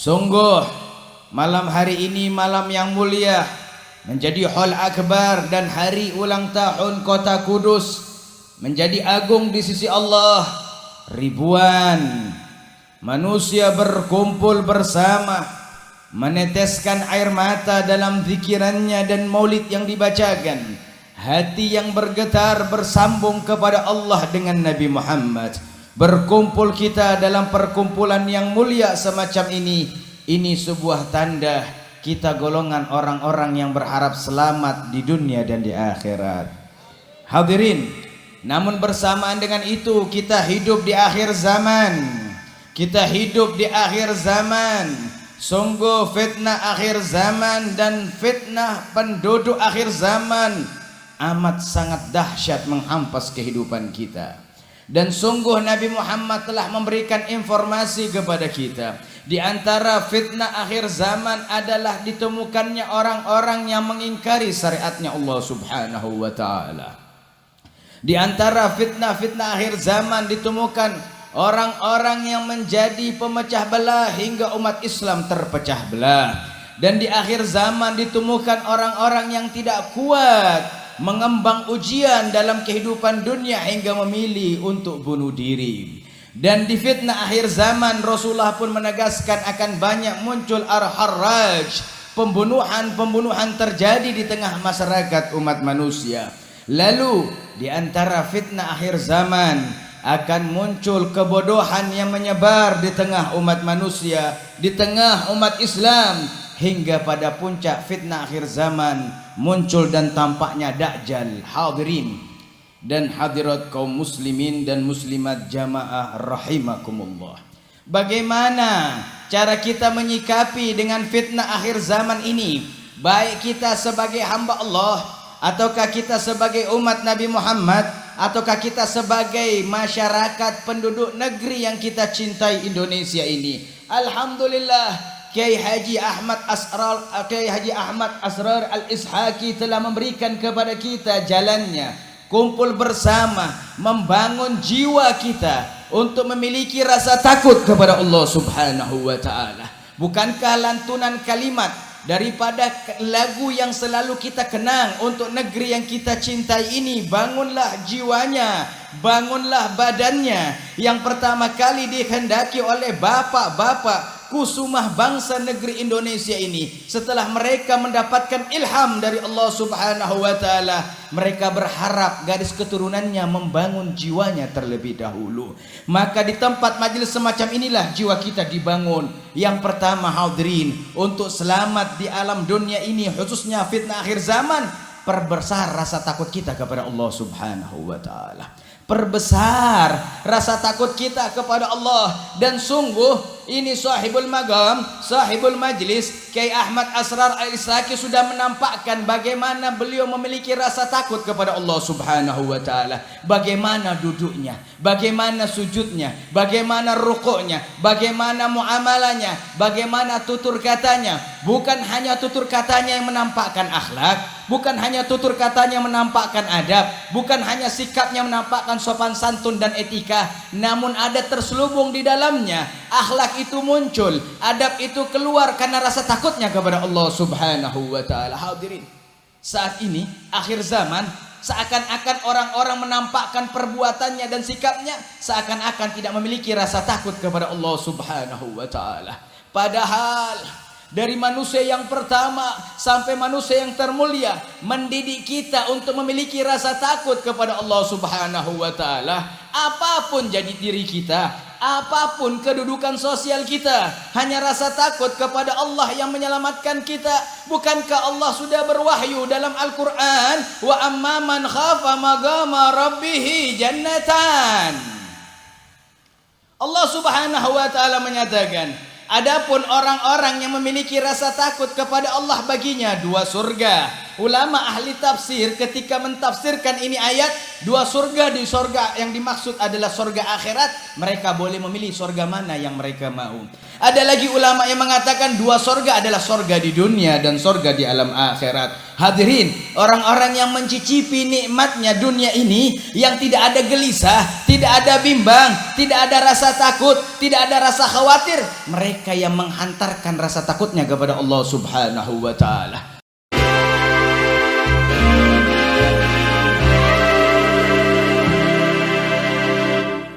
Sungguh malam hari ini malam yang mulia, menjadi Hall Akbar dan hari ulang tahun kota Kudus, menjadi agung di sisi Allah. Ribuan manusia berkumpul bersama, meneteskan air mata dalam zikirannya dan maulid yang dibacakan. Hati yang bergetar bersambung kepada Allah dengan Nabi Muhammad. Berkumpul kita dalam perkumpulan yang mulia semacam ini sebuah tanda kita golongan orang-orang yang berharap selamat di dunia dan di akhirat. Hadirin, namun bersamaan dengan itu kita hidup di akhir zaman. Kita hidup di akhir zaman. Sungguh fitnah akhir zaman dan fitnah penduduk akhir zaman amat sangat dahsyat menghampas kehidupan kita. Dan sungguh Nabi Muhammad telah memberikan informasi kepada kita. Di antara fitnah akhir zaman adalah ditemukannya orang-orang yang mengingkari syariatnya Allah Subhanahu wa ta'ala. Di antara fitnah-fitnah akhir zaman ditemukan orang-orang yang menjadi pemecah belah hingga umat Islam terpecah belah. Dan di akhir zaman ditemukan orang-orang yang tidak kuat mengembang ujian dalam kehidupan dunia hingga memilih untuk bunuh diri. Dan di fitnah akhir zaman Rasulullah pun menegaskan akan banyak muncul ar-harraj, pembunuhan terjadi di tengah masyarakat umat manusia. Lalu di antara fitnah akhir zaman akan muncul kebodohan yang menyebar di tengah umat manusia, di tengah umat Islam, hingga pada puncak fitnah akhir zaman muncul dan tampaknya Dajjal. Hadirin dan hadirat kaum muslimin dan muslimat jamaah rahimakumullah, bagaimana cara kita menyikapi dengan fitnah akhir zaman ini? Baik kita sebagai hamba Allah, ataukah kita sebagai umat Nabi Muhammad, ataukah kita sebagai masyarakat penduduk negeri yang kita cintai Indonesia ini. Alhamdulillah, Kiai Haji Ahmad Asrar Al-Ishaqi telah memberikan kepada kita jalannya, kumpul bersama, membangun jiwa kita untuk memiliki rasa takut kepada Allah Subhanahu wa ta'ala. Bukankah lantunan kalimat daripada lagu yang selalu kita kenang untuk negeri yang kita cintai ini, bangunlah jiwanya, bangunlah badannya, yang pertama kali dikehendaki oleh bapak-bapak kusumah bangsa negeri Indonesia ini. Setelah mereka mendapatkan ilham dari Allah Subhanahu wa ta'ala, mereka berharap garis keturunannya membangun jiwanya terlebih dahulu. Maka di tempat majelis semacam inilah jiwa kita dibangun. Yang pertama, hadirin, untuk selamat di alam dunia ini, khususnya fitnah akhir zaman, perbesar rasa takut kita kepada Allah Subhanahu wa ta'ala. Perbesar rasa takut kita kepada Allah. Dan sungguh ini sahibul magam, sahibul majlis, Kiai Ahmad Asrar Al-Ishaqi sudah menampakkan bagaimana beliau memiliki rasa takut kepada Allah Subhanahu wa ta'ala. Bagaimana duduknya, bagaimana sujudnya, bagaimana rukuknya, bagaimana muamalahnya, bagaimana tutur katanya. Bukan hanya tutur katanya yang menampakkan akhlak, bukan hanya tutur katanya menampakkan adab, bukan hanya sikapnya menampakkan sopan santun dan etika, namun ada terselubung di dalamnya. Akhlak itu muncul, adab itu keluar karena rasa takutnya kepada Allah Subhanahu wa ta'ala. Hadirin, saat ini akhir zaman, seakan-akan orang-orang menampakkan perbuatannya dan sikapnya seakan-akan tidak memiliki rasa takut kepada Allah Subhanahu wa ta'ala. Padahal dari manusia yang pertama sampai manusia yang termulia mendidik kita untuk memiliki rasa takut kepada Allah Subhanahu wa ta'ala. Apapun jadi diri kita, apapun kedudukan sosial kita, hanya rasa takut kepada Allah yang menyelamatkan kita. Bukankah Allah sudah berwahyu dalam Al-Quran, wa amma man khafa maqama rabbih jannatan. Allah Subhanahu wa ta'ala menyatakan, adapun orang-orang yang memiliki rasa takut kepada Allah, baginya dua surga. ulama ahli tafsir ketika mentafsirkan ini ayat dua surga, di surga yang dimaksud adalah surga akhirat, mereka boleh memilih surga mana yang mereka mau. Ada lagi ulama yang mengatakan dua surga adalah surga di dunia dan surga di alam akhirat. Hadirin, orang-orang yang mencicipi nikmatnya dunia ini, yang tidak ada gelisah, tidak ada bimbang, tidak ada rasa takut, tidak ada rasa khawatir, mereka yang menghantarkan rasa takutnya kepada Allah Subhanahu wa taala.